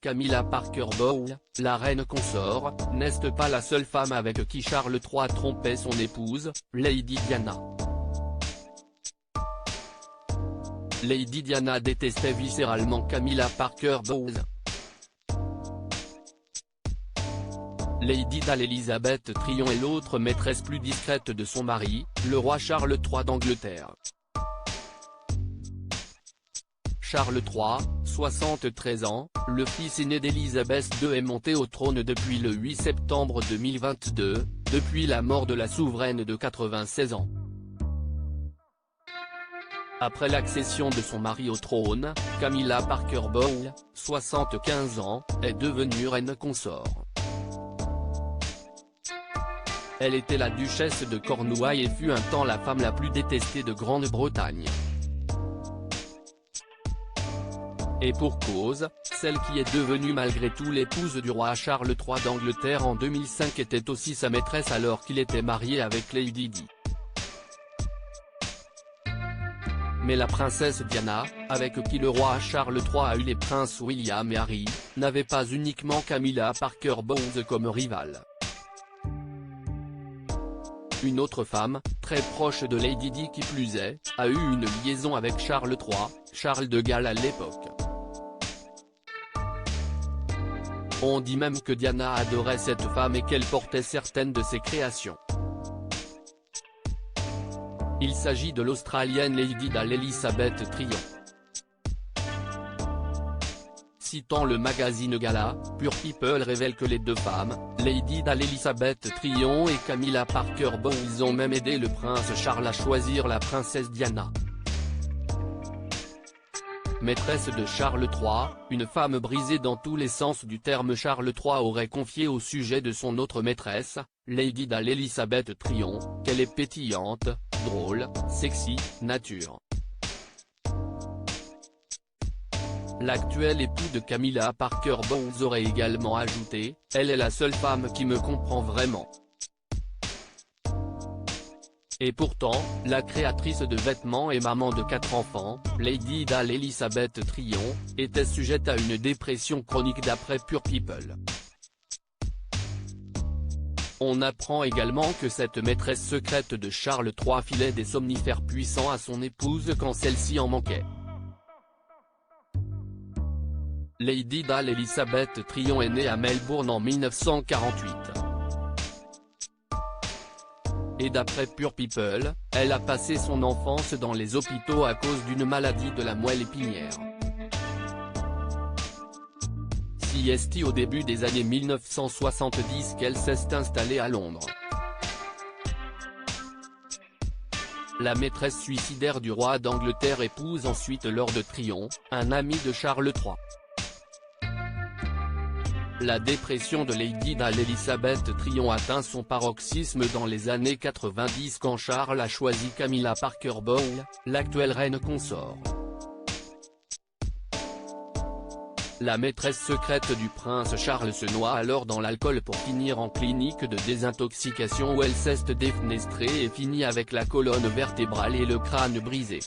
Camilla Parker Bowles, la reine consort, n'est pas la seule femme avec qui Charles III trompait son épouse, Lady Diana. Lady Diana détestait viscéralement Camilla Parker Bowles. Lady Elizabeth Tryon est l'autre maîtresse plus discrète de son mari, le roi Charles III d'Angleterre. Charles III, 73 ans, le fils aîné d'Élisabeth II est monté au trône depuis le 8 septembre 2022, depuis la mort de la souveraine de 96 ans. Après l'accession de son mari au trône, Camilla Parker Bowles, 75 ans, est devenue reine consort. Elle était la duchesse de Cornouailles et fut un temps la femme la plus détestée de Grande-Bretagne. Et pour cause, celle qui est devenue malgré tout l'épouse du roi Charles III d'Angleterre en 2005 était aussi sa maîtresse alors qu'il était marié avec Lady Di. Mais la princesse Diana, avec qui le roi Charles III a eu les princes William et Harry, n'avait pas uniquement Camilla Parker Bowles comme rivale. Une autre femme, très proche de Lady Di qui plus est, a eu une liaison avec Charles III, Charles de Galles à l'époque. On dit même que Diana adorait cette femme et qu'elle portait certaines de ses créations. Il s'agit de l'Australienne Lady Elizabeth Tryon. Citant le magazine Gala, Pure People révèle que les deux femmes, Lady Elizabeth Tryon et Camilla Parker Bowles ont même aidé le prince Charles à choisir la princesse Diana. Maîtresse de Charles III, une femme brisée dans tous les sens du terme. Charles III aurait confié au sujet de son autre maîtresse, Lady Elizabeth Tryon, qu'elle est pétillante, drôle, sexy, nature. L'actuel époux de Camilla Parker Bowles aurait également ajouté « Elle est la seule femme qui me comprend vraiment ». Et pourtant, la créatrice de vêtements et maman de 4 enfants, Lady Elizabeth Tryon, était sujette à une dépression chronique d'après Pure People. On apprend également que cette maîtresse secrète de Charles III filait des somnifères puissants à son épouse quand celle-ci en manquait. Lady Elizabeth Tryon est née à Melbourne en 1948. Et d'après Pure People, elle a passé son enfance dans les hôpitaux à cause d'une maladie de la moelle épinière. C'est au début des années 1970 qu'elle s'est installée à Londres. La maîtresse suicidaire du roi d'Angleterre épouse ensuite Lord Tryon, un ami de Charles III. La dépression de Lady Elizabeth Tryon atteint son paroxysme dans les années 90 quand Charles a choisi Camilla Parker Bowles, l'actuelle reine consort. La maîtresse secrète du prince Charles se noie alors dans l'alcool pour finir en clinique de désintoxication où elle s'est défenestrée et finit avec la colonne vertébrale et le crâne brisé.